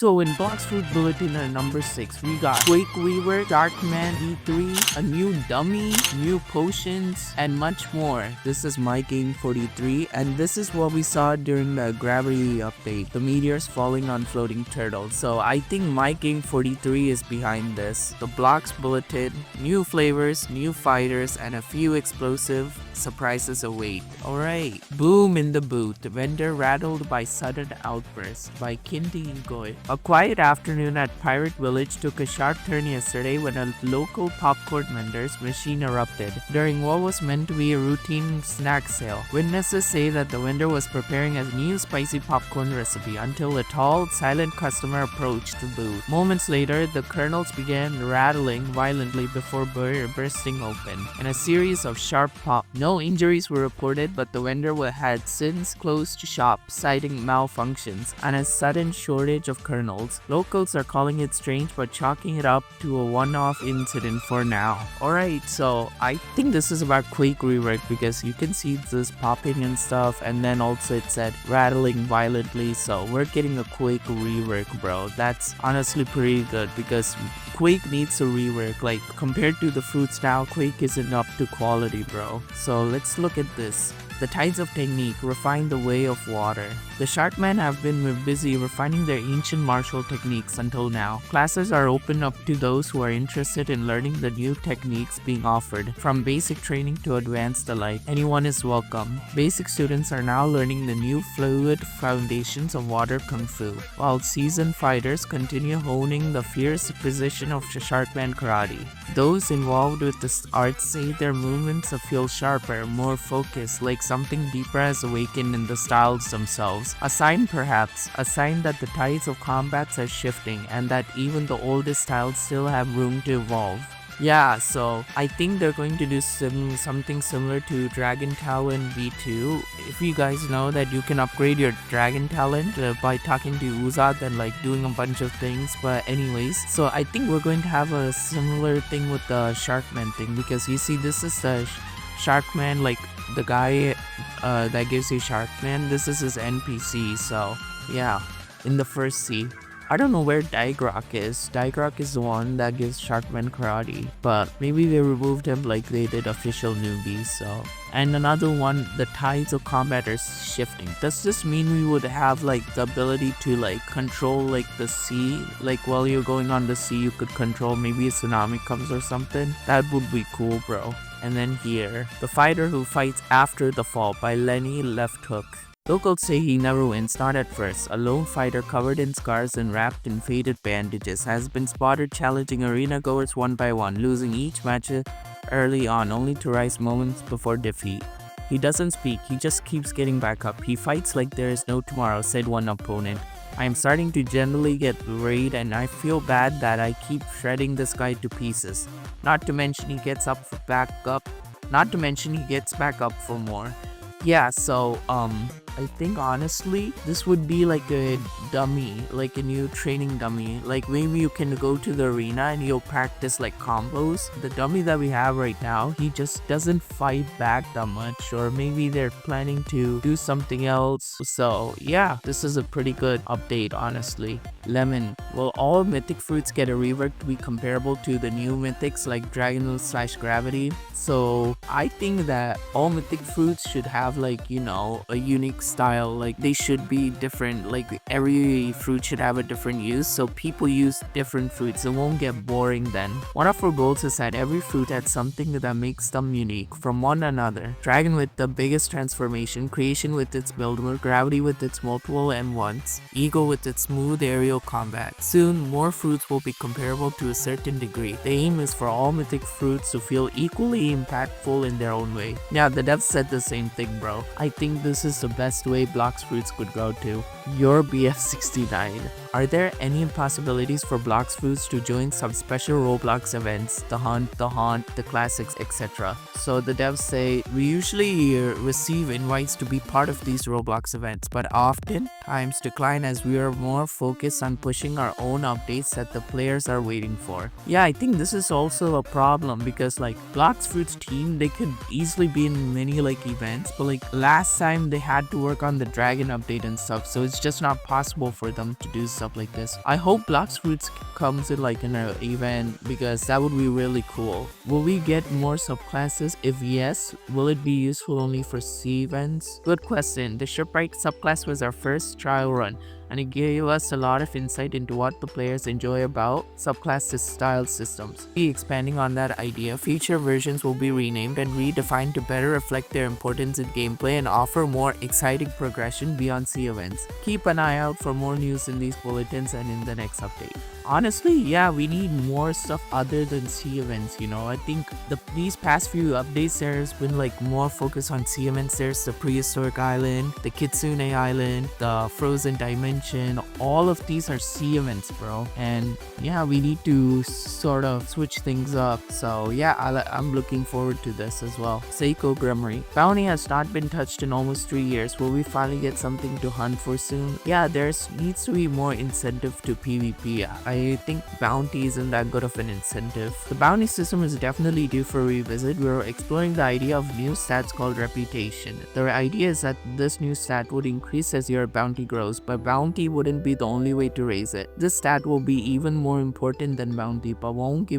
So in Blox Fruits Bulletin number 6, we got Quake Rework, Sharkman V3, a new dummy, new potions, and much more. This is my game 43, and this is what we saw during the gravity update, the meteors falling on floating turtles. So I think my game 43 is behind this. The Blox Bulletin, new flavors, new fighters, and a few explosive surprises await. Alright, boom in the boot, vendor rattled by sudden outburst by Kinti Goy. A quiet afternoon at Pirate Village took a sharp turn yesterday when a local popcorn vendor's machine erupted during what was meant to be a routine snack sale. Witnesses say that the vendor was preparing a new spicy popcorn recipe until a tall, silent customer approached the booth. Moments later, the kernels began rattling violently before bursting open in a series of sharp pops. No injuries were reported, but the vendor had since closed shop, citing malfunctions and a sudden shortage of kernels. Locals are calling it strange but chalking it up to a one-off incident for now. Alright, so I think this is about Quake Rework because you can see this popping and stuff, and then also it said rattling violently, so we're getting a Quake Rework, bro. That's honestly pretty good because Quake needs a rework. Like, compared to the fruits now, Quake isn't up to quality, bro. So let's look at this. The tides of technique refine the way of water. The Sharkmen have been busy refining their ancient martial techniques until now. Classes are open up to those who are interested in learning the new techniques being offered. From basic training to advanced alike, anyone is welcome. Basic students are now learning the new fluid foundations of water kung fu, while seasoned fighters continue honing the fierce precision of Sharkman karate. Those involved with this art say their movements feel sharper, more focused, like something deeper has awakened in the styles themselves. A sign perhaps, a sign that the tides of combats are shifting and that even the oldest styles still have room to evolve. Yeah, so I think they're going to do something similar to Dragon Talent V2. If you guys know that you can upgrade your Dragon Talent by talking to Uzad and like doing a bunch of things. But anyways, so I think we're going to have a similar thing with the Sharkman thing, because you see this is the Sharkman, like the guy that gives you Sharkman. This is his NPC, so yeah, in the first sea. I don't know where Digrok is. Digrok is the one that gives Sharkman karate, but maybe they removed him like they did official newbies, so. And another one, the tides of combat are shifting. Does this mean we would have like the ability to like control like the sea? Like while you're going on the sea, you could control maybe a tsunami comes or something? That would be cool, bro. And then here, The Fighter Who Fights After the Fall by Lenny Left Hook. Locals say he never wins, not at first. A lone fighter covered in scars and wrapped in faded bandages has been spotted challenging arena goers one by one, losing each match early on, only to rise moments before defeat. He doesn't speak, he just keeps getting back up. He fights like there is no tomorrow, said one opponent. I am starting to generally get worried and I feel bad that I keep shredding this guy to pieces. Not to mention he gets back up for more. Yeah, so I think honestly this would be like a dummy, like a new training dummy. Like maybe you can go to the arena and you'll practice like combos. The dummy that we have right now, he just doesn't fight back that much, or maybe they're planning to do something else. So yeah, this is a pretty good update, honestly. Lemon. Will all mythic fruits get a rework to be comparable to the new mythics like Dragon/Gravity? So I think that all mythic fruits should have like, you know, a unique style. Like they should be different. Like every fruit should have a different use, so people use different fruits. It won't get boring then. One of our goals is that every fruit has something that makes them unique from one another. Dragon with the biggest transformation, Creation with its builder, Gravity with its multiple M1s, Eagle with its smooth aerial combat. Soon, more fruits will be comparable to a certain degree. The aim is for all mythic fruits to feel equally impactful in their own way. Yeah, the devs said the same thing, bro. I think this is the best way Blox Fruits could go to. Your BF69. Are there any possibilities for Blox Fruits to join some special Roblox events, the Hunt, the Haunt, the Classics, etc.? So the devs say, we usually receive invites to be part of these Roblox events, but often times decline as we are more focused on pushing our own updates that the players are waiting for. Yeah, I think this is also a problem because like Blox Fruits team, they could easily be in many like events, but like last time they had to work on the Dragon update and stuff, so it's just not possible for them to do stuff like this. I hope Blox Fruits comes in like in an event, because that would be really cool. Will we get more subclasses? If yes, will it be useful only for C events? Good question. The shipwright subclass was our first trial run, and it gave us a lot of insight into what the players enjoy about subclass style systems. Be expanding on that idea, future versions will be renamed and redefined to better reflect their importance in gameplay and offer more exciting progression beyond C events. Keep an eye out for more news in these bulletins and in the next update. Honestly, yeah, we need more stuff other than C events, you know. I think these past few updates, there's been like more focus on C events. There's the prehistoric island, the Kitsune island, the frozen dimension. All of these are C events, bro. And yeah, we need to sort of switch things up. So yeah, I'm looking forward to this as well. Seiko Grimory. Bounty has not been touched in almost 3 years. Will we finally get something to hunt for soon? Yeah, needs to be more incentive to PvP. I think bounty isn't that good of an incentive. The bounty system is definitely due for a revisit. We're exploring the idea of new stats called reputation. The idea is that this new stat would increase as your bounty grows, but bounty wouldn't be the only way to raise it. This stat will be even more important than bounty, but won't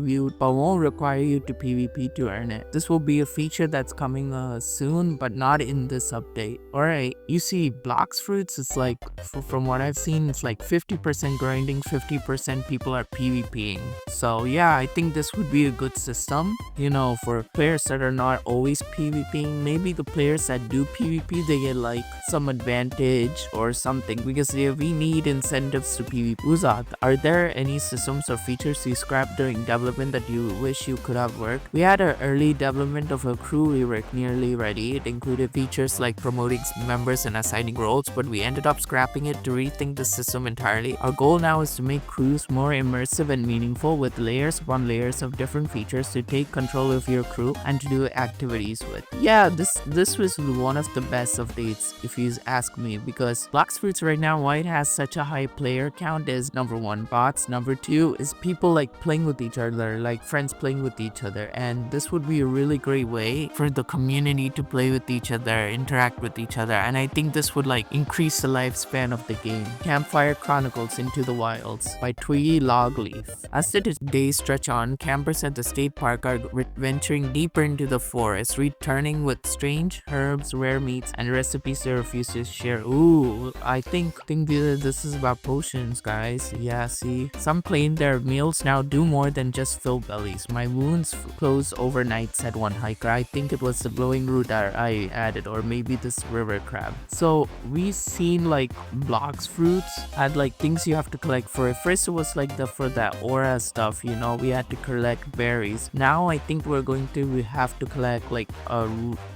require you to PvP to earn it. This will be a feature that's coming soon, but not in this update. Alright, you see Blox Fruits is like, from what I've seen, it's like 50% grinding, 50% people are PvPing. So yeah, I think this would be a good system, you know, for players that are not always PvPing. Maybe the players that do PvP, they get like some advantage or something, because we need incentives to PvP. Uzat, are there any systems or features you scrapped during development that you wish you could have worked? We had our early development of a crew rework nearly ready. It included features like promoting members and assigning roles, but we ended up scrapping it to rethink the system entirely. Our goal now is to make crews more immersive and meaningful, with layers upon layers of different features to take control of your crew and to do activities with. Yeah, this was one of the best updates if you ask me, because Blox Fruits right now, why it has such a high player count is number 1, bots, number 2 is people like playing with each other, like friends playing with each other, and this would be a really great way for the community to play with each other, interact with each other, and I think this would like increase the lifespan of the game. Campfire Chronicles Into the Wilds by Twiggy Logleaf. As the days stretch on, campers at the state park are venturing deeper into the forest, returning with strange herbs, rare meats, and recipes they refuse to share. Ooh, I think this is about potions, guys. Yeah, see, some claim their meals now do more than just fill bellies. My wounds close overnight, said one hiker. I think it was the glowing root that I added, or maybe this river crab. So we've seen like Blox Fruits had like things you have to collect for it. First it was like for that aura stuff, you know, we had to collect berries. Now I think we have to collect like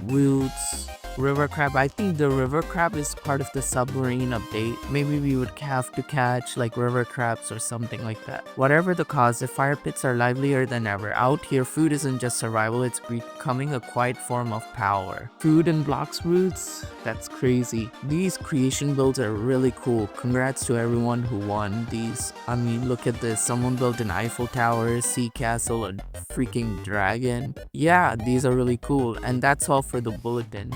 roots. River crab. I think the river crab is part of the submarine update. Maybe we would have to catch like river crabs or something like that. Whatever the cause, the fire pits are livelier than ever. Out here, food isn't just survival, it's becoming a quiet form of power. Food and Blox Fruits? That's crazy. These creation builds are really cool. Congrats to everyone who won these. I mean, look at this. Someone built an Eiffel Tower, sea castle, a freaking dragon. Yeah, these are really cool. And that's all for the bulletin.